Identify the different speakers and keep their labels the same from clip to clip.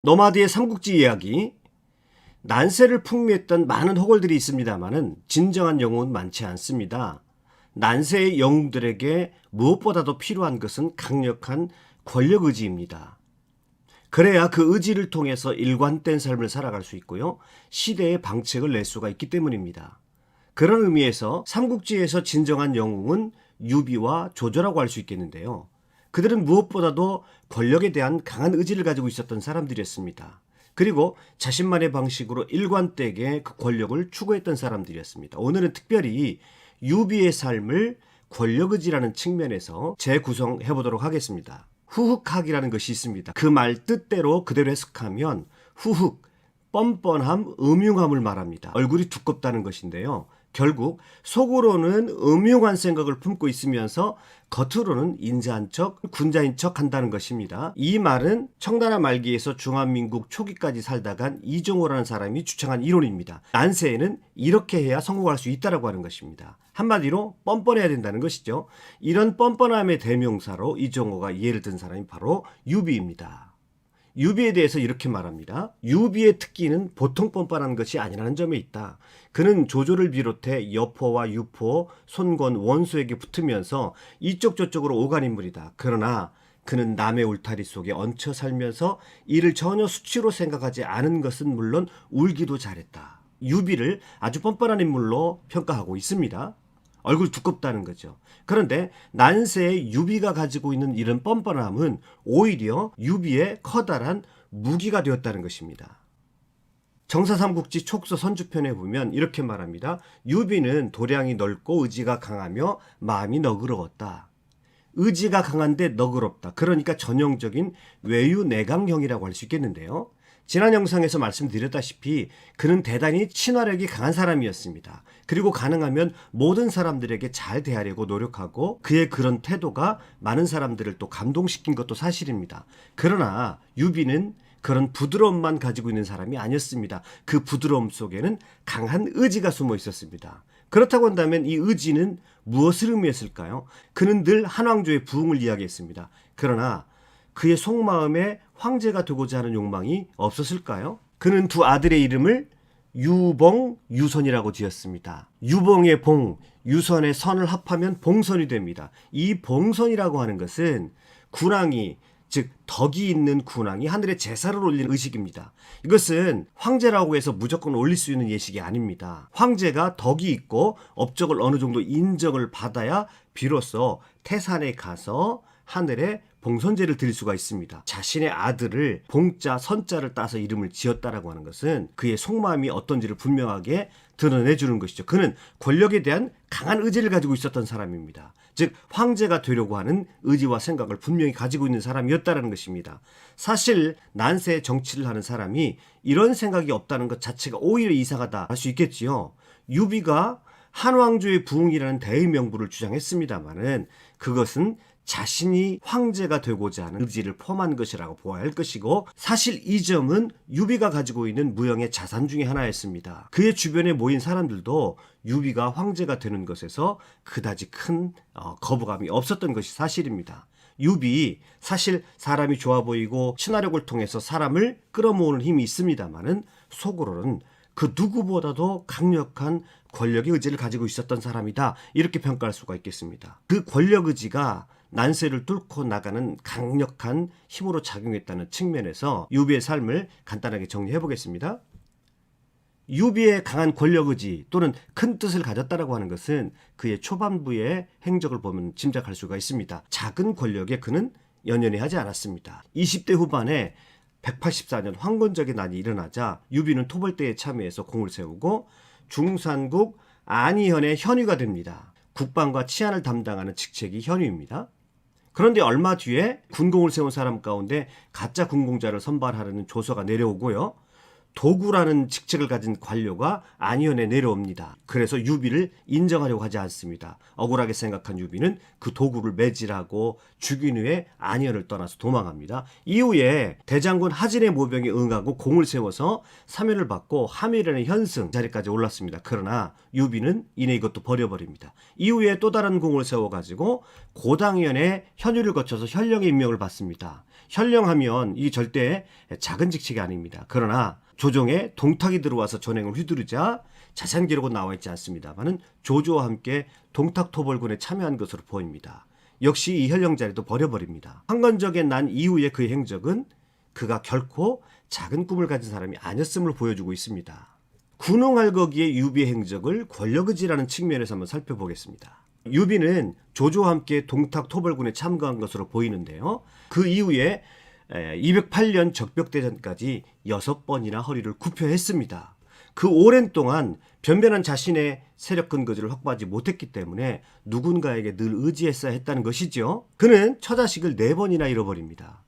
Speaker 1: 노마드의 삼국지 이야기. 난세를 풍미했던 많은 호걸들이 있습니다만은 진정한 영웅은 많지 않습니다. 난세의 영웅들에게 무엇보다도 필요한 것은 강력한 권력 의지입니다. 그래야 그 의지를 통해서 일관된 삶을 살아갈 수 있고요. 시대의 방책을 낼 수가 있기 때문입니다. 그런 의미에서 삼국지에서 진정한 영웅은 유비와 조조라고 할 수 있겠는데요. 그들은 무엇보다도 권력에 대한 강한 의지를 가지고 있었던 사람들이었습니다. 그리고 자신만의 방식으로 일관되게 그 권력을 추구했던 사람들이었습니다. 오늘은 특별히 유비의 삶을 권력의지라는 측면에서 재구성해 보도록 하겠습니다. 후흑학이라는 것이 있습니다. 그 말 뜻대로 그대로 해석하면 후흑, 뻔뻔함, 음흉함을 말합니다. 얼굴이 두껍다는 것인데요. 결국 속으로는 음흉한 생각을 품고 있으면서 겉으로는 인자한 척, 군자인 척 한다는 것입니다. 이 말은 청나라 말기에서 중화민국 초기까지 살다간 이종호라는 사람이 주창한 이론입니다. 난세에는 이렇게 해야 성공할 수 있다고 하는 것입니다. 한마디로 뻔뻔해야 된다는 것이죠. 이런 뻔뻔함의 대명사로 이종호가 예를 든 사람이 바로 유비입니다. 유비에 대해서 이렇게 말합니다. 유비의 특기는 보통 뻔뻔한 것이 아니라는 점에 있다. 그는 조조를 비롯해 여포와 유포, 손권, 원수에게 붙으면서 이쪽 저쪽으로 오간 인물이다. 그러나 그는 남의 울타리 속에 얹혀 살면서 이를 전혀 수치로 생각하지 않은 것은 물론 울기도 잘했다. 유비를 아주 뻔뻔한 인물로 평가하고 있습니다. 얼굴 두껍다는 거죠. 그런데 난세의 유비가 가지고 있는 이런 뻔뻔함은 오히려 유비의 커다란 무기가 되었다는 것입니다. 정사삼국지 촉서 선주편에 보면 이렇게 말합니다. 유비는 도량이 넓고 의지가 강하며 마음이 너그러웠다. 의지가 강한데 너그럽다. 그러니까 전형적인 외유내강형이라고 할 수 있겠는데요. 지난 영상에서 말씀드렸다시피 그는 대단히 친화력이 강한 사람이었습니다. 그리고 가능하면 모든 사람들에게 잘 대하려고 노력하고 그의 그런 태도가 많은 사람들을 또 감동시킨 것도 사실입니다. 그러나 유비는 그런 부드러움만 가지고 있는 사람이 아니었습니다. 그 부드러움 속에는 강한 의지가 숨어 있었습니다. 그렇다고 한다면 이 의지는 무엇을 의미했을까요? 그는 늘 한왕조의 부흥을 이야기했습니다. 그러나 그의 속마음에 황제가 되고자 하는 욕망이 없었을까요? 그는 두 아들의 이름을 유봉, 유선이라고 지었습니다. 유봉의 봉, 유선의 선을 합하면 봉선이 됩니다. 이 봉선이라고 하는 것은 군왕이, 즉 덕이 있는 군왕이 하늘에 제사를 올리는 의식입니다. 이것은 황제라고 해서 무조건 올릴 수 있는 예식이 아닙니다. 황제가 덕이 있고 업적을 어느 정도 인정을 받아야 비로소 태산에 가서 하늘에 봉선제를 드릴 수가 있습니다. 자신의 아들을 봉자, 선자를 따서 이름을 지었다라고 하는 것은 그의 속마음이 어떤지를 분명하게 드러내주는 것이죠. 그는 권력에 대한 강한 의지를 가지고 있었던 사람입니다. 즉 황제가 되려고 하는 의지와 생각을 분명히 가지고 있는 사람이었다는 것입니다. 사실 난세의 정치를 하는 사람이 이런 생각이 없다는 것 자체가 오히려 이상하다 할 수 있겠지요. 유비가 한왕조의 부흥이라는 대의명부를 주장했습니다마는 그것은 자신이 황제가 되고자 하는 의지를 포함한 것이라고 보아야 할 것이고, 사실 이 점은 유비가 가지고 있는 무형의 자산 중에 하나였습니다. 그의 주변에 모인 사람들도 유비가 황제가 되는 것에서 그다지 큰 거부감이 없었던 것이 사실입니다. 유비 사실 사람이 좋아 보이고 친화력을 통해서 사람을 끌어모으는 힘이 있습니다마는 속으로는 그 누구보다도 강력한 권력의 의지를 가지고 있었던 사람이다, 이렇게 평가할 수가 있겠습니다. 그 권력 의지가 난세를 뚫고 나가는 강력한 힘으로 작용했다는 측면에서 유비의 삶을 간단하게 정리해 보겠습니다. 유비의 강한 권력 의지 또는 큰 뜻을 가졌다라고 하는 것은 그의 초반부의 행적을 보면 짐작할 수가 있습니다. 작은 권력에 그는 연연해 하지 않았습니다. 20대 후반에 184년 황건적의 난이 일어나자 유비는 토벌대에 참여해서 공을 세우고 중산국 안희현의 현위가 됩니다. 국방과 치안을 담당하는 직책이 현위입니다. 그런데 얼마 뒤에 군공을 세운 사람 가운데 가짜 군공자를 선발하려는 조서가 내려오고요. 도구라는 직책을 가진 관료가 안희연에 내려옵니다. 그래서 유비를 인정하려고 하지 않습니다. 억울하게 생각한 유비는 그 도구를 매질하고 죽인 후에 안희연을 떠나서 도망합니다. 이후에 대장군 하진의 모병에 응하고 공을 세워서 사면을 받고 하밀연의 현승 자리까지 올랐습니다. 그러나 유비는 이내 이것도 버려버립니다. 이후에 또 다른 공을 세워가지고 고당현의 현유를 거쳐서 현령의 임명을 받습니다. 현령하면 이 절대 작은 직책이 아닙니다. 그러나 조정에 동탁이 들어와서 전행을 휘두르자 자세한 기록은 나와 있지 않습니다만은 조조와 함께 동탁토벌군에 참여한 것으로 보입니다. 역시 이 현령 자리도 버려버립니다. 황건적에 난 이후의 그의 행적은 그가 결코 작은 꿈을 가진 사람이 아니었음을 보여주고 있습니다. 군웅할거기의 유비의 행적을 권력의지라는 측면에서 한번 살펴보겠습니다. 유비는 조조와 함께 동탁토벌군에 참가한 것으로 보이는데요. 그 이후에 208년 적벽대전까지 6번이나 허리를 굽혀했습니다. 그 오랜 동안 변변한 자신의 세력 근거지를 확보하지 못했기 때문에 누군가에게 늘 의지했어야 했다는 것이죠. 그는 처자식을 4번이나 잃어버립니다.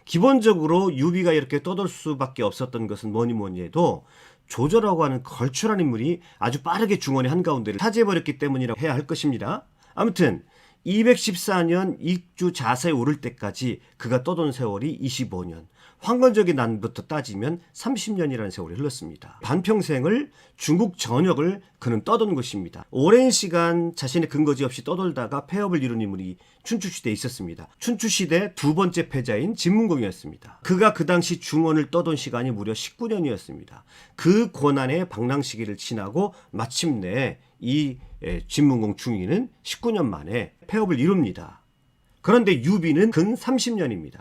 Speaker 1: 기본적으로 유비가 이렇게 떠돌 수밖에 없었던 것은 뭐니 해도 조조라고 하는 걸출한 인물이 아주 빠르게 중원의 한가운데를 차지해버렸기 때문이라고 해야 할 것입니다. 아무튼 214년 익주 자사에 오를 때까지 그가 떠돈 세월이 25년, 황건적의 난부터 따지면 30년이라는 세월이 흘렀습니다. 반평생을 중국 전역을 그는 떠돈 것입니다. 오랜 시간 자신의 근거지 없이 떠돌다가 폐업을 이룬 인물이 춘추시대에 있었습니다. 춘추시대 두 번째 패자인 진문공이었습니다. 그가 그 당시 중원을 떠돈 시간이 무려 19년이었습니다. 그 고난의 방랑 시기를 지나고 마침내 이 진문공 중위는 19년 만에 폐업을 이룹니다. 그런데 유비는 근 30년입니다.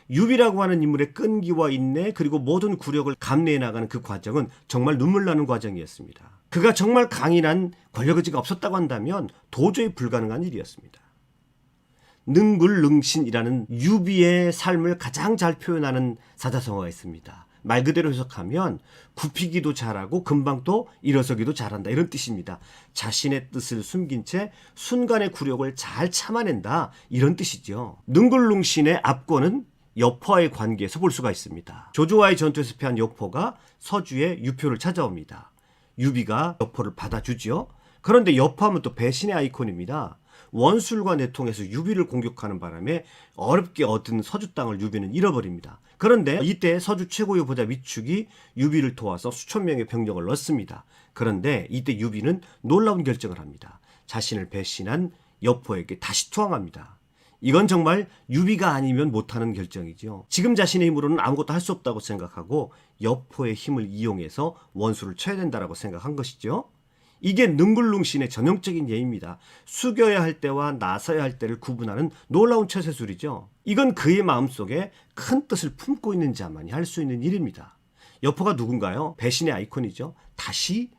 Speaker 1: 유비라고 하는 인물의 끈기와 인내 그리고 모든 굴욕을 감내해 나가는 그 과정은 정말 눈물 나는 과정이었습니다. 그가 정말 강인한 권력의지가 없었다고 한다면 도저히 불가능한 일이었습니다. 능굴능신이라는 유비의 삶을 가장 잘 표현하는 사자성어가 있습니다. 말 그대로 해석하면 굽히기도 잘하고 금방 또 일어서기도 잘한다 이런 뜻입니다. 자신의 뜻을 숨긴 채 순간의 굴욕을 잘 참아낸다 이런 뜻이죠. 능굴능신의 앞권은 여포와의 관계에서 볼 수가 있습니다. 조조와의 전투에서 패한 여포가 서주에 유표를 찾아옵니다. 유비가 여포를 받아주죠. 그런데 여포하면 또 배신의 아이콘입니다. 원술과 내통해서 유비를 공격하는 바람에 어렵게 얻은 서주 땅을 유비는 잃어버립니다. 그런데 이때 서주 최고의 후보자 위축이 유비를 도와서 수천 명의 병력을 넣습니다. 그런데 이때 유비는 놀라운 결정을 합니다. 자신을 배신한 여포에게 다시 투항합니다. 이건 정말 유비가 아니면 못하는 결정이죠. 지금 자신의 힘으로는 아무것도 할 수 없다고 생각하고 여포의 힘을 이용해서 원수를 쳐야 된다고 생각한 것이죠. 이게 능굴능신의 전형적인 예입니다. 숙여야 할 때와 나서야 할 때를 구분하는 놀라운 처세술이죠. 이건 그의 마음속에 큰 뜻을 품고 있는 자만이 할 수 있는 일입니다. 여포가 누군가요? 배신의 아이콘이죠. 다시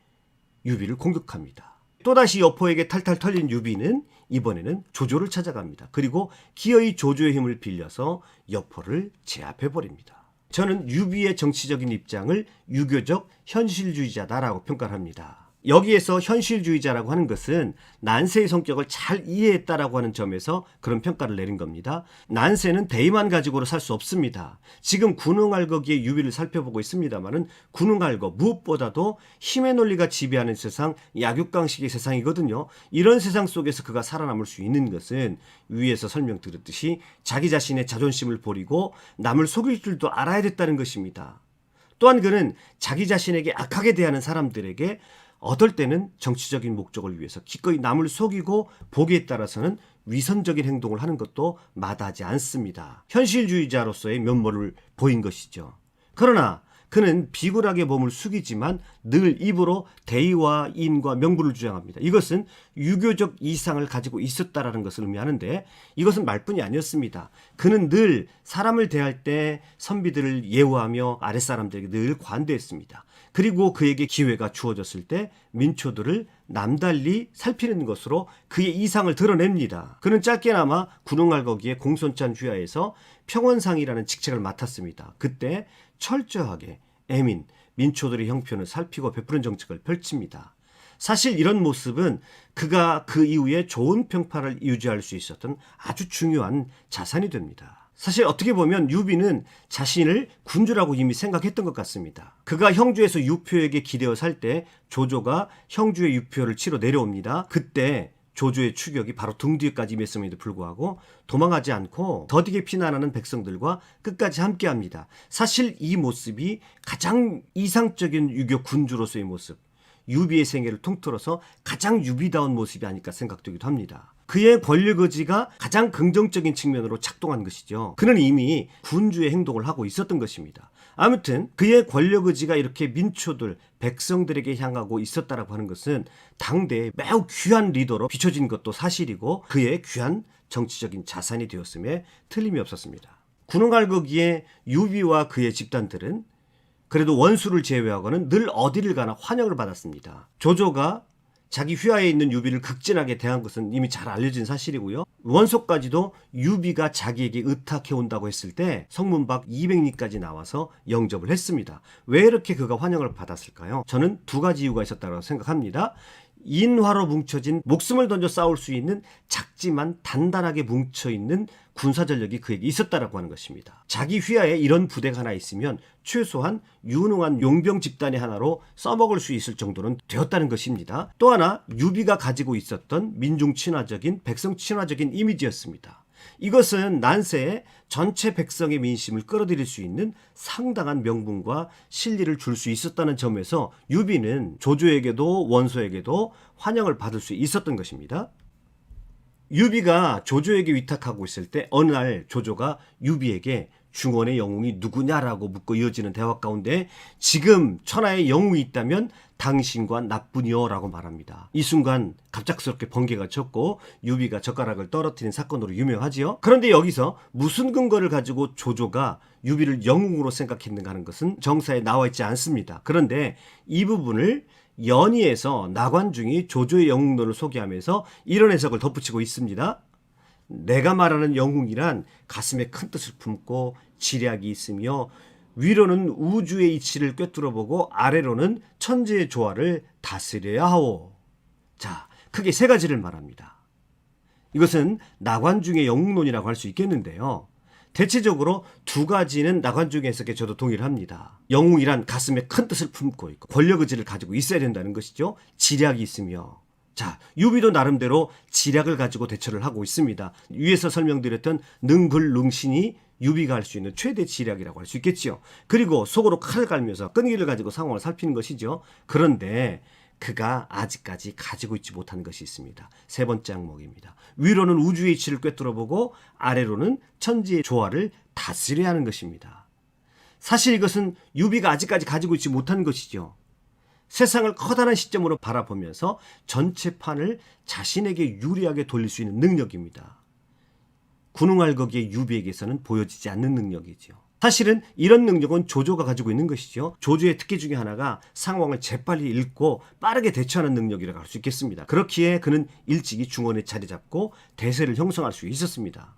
Speaker 1: 유비를 공격합니다. 또다시 여포에게 탈탈 털린 유비는 이번에는 조조를 찾아갑니다. 그리고 기어이 조조의 힘을 빌려서 여포를 제압해버립니다. 저는 유비의 정치적인 입장을 유교적 현실주의자다라고 평가를 합니다. 여기에서 현실주의자라고 하는 것은 난세의 성격을 잘 이해했다라고 하는 점에서 그런 평가를 내린 겁니다. 난세는 대의만 가지고는 살 수 없습니다. 지금 군웅할거기의 유비를 살펴보고 있습니다만은 군웅할거 무엇보다도 힘의 논리가 지배하는 세상, 약육강식의 세상이거든요. 이런 세상 속에서 그가 살아남을 수 있는 것은 위에서 설명드렸듯이 자기 자신의 자존심을 버리고 남을 속일 줄도 알아야 됐다는 것입니다. 또한 그는 자기 자신에게 악하게 대하는 사람들에게 어떨 때는 정치적인 목적을 위해서 기꺼이 남을 속이고 보기에 따라서는 위선적인 행동을 하는 것도 마다하지 않습니다. 현실주의자로서의 면모를 보인 것이죠. 그러나 그는 비굴하게 몸을 숙이지만 늘 입으로 대의와 인과 명분을 주장합니다. 이것은 유교적 이상을 가지고 있었다라는 것을 의미하는데 이것은 말뿐이 아니었습니다. 그는 늘 사람을 대할 때 선비들을 예우하며 아랫사람들에게 늘 관대했습니다. 그리고 그에게 기회가 주어졌을 때 민초들을 남달리 살피는 것으로 그의 이상을 드러냅니다. 그는 짧게나마 군웅할거기의 공손찬 휘하에서 평원상이라는 직책을 맡았습니다. 그때 철저하게 애민, 민초들의 형편을 살피고 베푸는 정책을 펼칩니다. 사실 이런 모습은 그가 그 이후에 좋은 평판을 유지할 수 있었던 아주 중요한 자산이 됩니다. 사실 어떻게 보면 유비는 자신을 군주라고 이미 생각했던 것 같습니다. 그가 형주에서 유표에게 기대어 살 때 조조가 형주의 유표를 치러 내려옵니다. 그때 조조의 추격이 바로 등 뒤에까지 임했음에도 불구하고 도망하지 않고 더디게 피난하는 백성들과 끝까지 함께합니다. 사실 이 모습이 가장 이상적인 유교 군주로서의 모습, 유비의 생애를 통틀어서 가장 유비다운 모습이 아닐까 생각되기도 합니다. 그의 권력 의지가 가장 긍정적인 측면으로 작동한 것이죠. 그는 이미 군주의 행동을 하고 있었던 것입니다. 아무튼 그의 권력 의지가 이렇게 민초들, 백성들에게 향하고 있었다라고 하는 것은 당대의 매우 귀한 리더로 비춰진 것도 사실이고 그의 귀한 정치적인 자산이 되었음에 틀림이 없었습니다. 군웅갈거기에 유비와 그의 집단들은 그래도 원수를 제외하고는 늘 어디를 가나 환영을 받았습니다. 조조가 자기 휘하에 있는 유비를 극진하게 대한 것은 이미 잘 알려진 사실이고요. 원소까지도 유비가 자기에게 의탁해 온다고 했을 때 성문 밖 200리까지 나와서 영접을 했습니다. 왜 이렇게 그가 환영을 받았을까요? 저는 두 가지 이유가 있었다고 생각합니다. 인화로 뭉쳐진 목숨을 던져 싸울 수 있는 작지만 단단하게 뭉쳐있는 군사전력이 그에게 있었다라고 하는 것입니다. 자기 휘하에 이런 부대가 하나 있으면 최소한 유능한 용병 집단의 하나로 써먹을 수 있을 정도는 되었다는 것입니다. 또 하나 유비가 가지고 있었던 민중 친화적인 백성 친화적인 이미지였습니다. 이것은 난세에 전체 백성의 민심을 끌어들일 수 있는 상당한 명분과 실리를 줄 수 있었다는 점에서 유비는 조조에게도 원소에게도 환영을 받을 수 있었던 것입니다. 유비가 조조에게 위탁하고 있을 때 어느 날 조조가 유비에게 중원의 영웅이 누구냐라고 묻고 이어지는 대화 가운데 지금 천하에 영웅이 있다면 당신과 나뿐이요 라고 말합니다. 이 순간 갑작스럽게 번개가 쳤고 유비가 젓가락을 떨어뜨린 사건으로 유명하지요. 그런데 여기서 무슨 근거를 가지고 조조가 유비를 영웅으로 생각했는가 하는 것은 정사에 나와 있지 않습니다. 그런데 이 부분을 연의에서 나관중이 조조의 영웅론을 소개하면서 이런 해석을 덧붙이고 있습니다. 내가 말하는 영웅이란 가슴에 큰 뜻을 품고 지략이 있으며 위로는 우주의 이치를 꿰뚫어보고 아래로는 천지의 조화를 다스려야 하오. 자, 크게 세 가지를 말합니다. 이것은 나관중의 영웅론이라고 할 수 있겠는데요. 대체적으로 두 가지는 나관중의 해석에 저도 동의를 합니다. 영웅이란 가슴에 큰 뜻을 품고 있고 권력 의지를 가지고 있어야 된다는 것이죠. 지략이 있으며. 자, 유비도 나름대로 지략을 가지고 대처를 하고 있습니다. 위에서 설명드렸던 능글능신이 유비가 할 수 있는 최대 지략이라고 할 수 있겠지요. 그리고 속으로 칼을 갈면서 끈기를 가지고 상황을 살피는 것이죠. 그런데 그가 아직까지 가지고 있지 못한 것이 있습니다. 세 번째 항목입니다. 위로는 우주의 이치를 꿰뚫어보고 아래로는 천지의 조화를 다스려야 하는 것입니다. 사실 이것은 유비가 아직까지 가지고 있지 못한 것이죠. 세상을 커다란 시점으로 바라보면서 전체 판을 자신에게 유리하게 돌릴 수 있는 능력입니다. 군웅할거기의 유비에게서는 보여지지 않는 능력이죠. 사실은 이런 능력은 조조가 가지고 있는 것이죠. 조조의 특기 중에 하나가 상황을 재빨리 읽고 빠르게 대처하는 능력이라고 할 수 있겠습니다. 그렇기에 그는 일찍이 중원에 자리 잡고 대세를 형성할 수 있었습니다.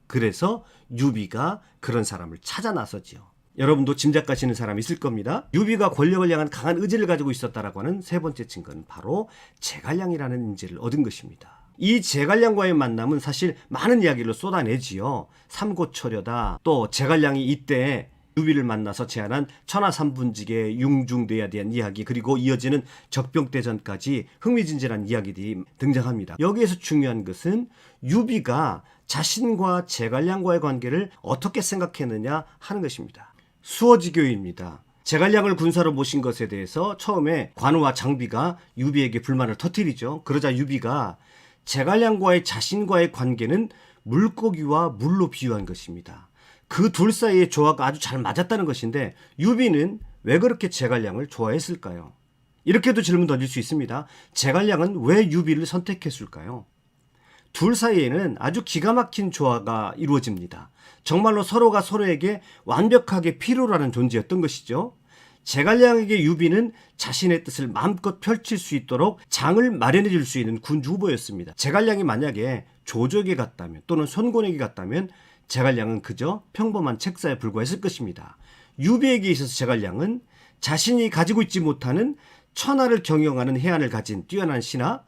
Speaker 1: 그래서 유비가 그런 사람을 찾아 나서지요. 여러분도 짐작가시는 사람이 있을 겁니다. 유비가 권력을 향한 강한 의지를 가지고 있었다라고 하는 세 번째 증거는 바로 제갈량이라는 인재를 얻은 것입니다. 이 제갈량과의 만남은 사실 많은 이야기를 쏟아내지요. 삼고초려다. 또 제갈량이 이때 유비를 만나서 제안한 천하삼분직의 융중대에 대한 이야기, 그리고 이어지는 적병대전까지 흥미진진한 이야기들이 등장합니다. 여기에서 중요한 것은 유비가 자신과 제갈량과의 관계를 어떻게 생각했느냐 하는 것입니다. 수어지교입니다. 제갈량을 군사로 모신 것에 대해서 처음에 관우와 장비가 유비에게 불만을 터뜨리죠. 그러자 유비가 제갈량과의 자신과의 관계는 물고기와 물로 비유한 것입니다. 그 둘 사이의 조화가 아주 잘 맞았다는 것인데 유비는 왜 그렇게 제갈량을 좋아했을까요? 이렇게도 질문 던질 수 있습니다. 제갈량은 왜 유비를 선택했을까요? 둘 사이에는 아주 기가 막힌 조화가 이루어집니다. 정말로 서로가 서로에게 완벽하게 필요로 하는 존재였던 것이죠. 제갈량에게 유비는 자신의 뜻을 마음껏 펼칠 수 있도록 장을 마련해 줄 수 있는 군주 후보였습니다. 제갈량이 만약에 조조에게 갔다면 또는 손곤에게 갔다면 제갈량은 그저 평범한 책사에 불과했을 것입니다. 유비에게 있어서 제갈량은 자신이 가지고 있지 못하는 천하를 경영하는 해안을 가진 뛰어난 신하,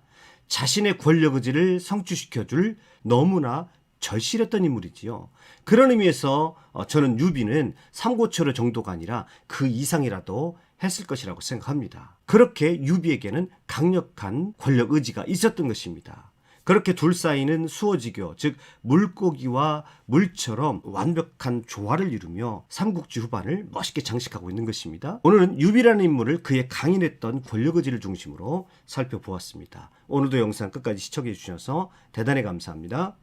Speaker 1: 자신의 권력 의지를 성취시켜줄 너무나 절실했던 인물이지요. 그런 의미에서 저는 유비는 삼고초려 정도가 아니라 그 이상이라도 했을 것이라고 생각합니다. 그렇게 유비에게는 강력한 권력 의지가 있었던 것입니다. 그렇게 둘사이는 수호지교, 즉 물고기와 물처럼 완벽한 조화를 이루며 삼국지 후반을 멋있게 장식하고 있는 것입니다. 오늘은 유비라는 인물을 그의 강인했던 권력의지를 중심으로 살펴보았습니다. 오늘도 영상 끝까지 시청해 주셔서 대단히 감사합니다.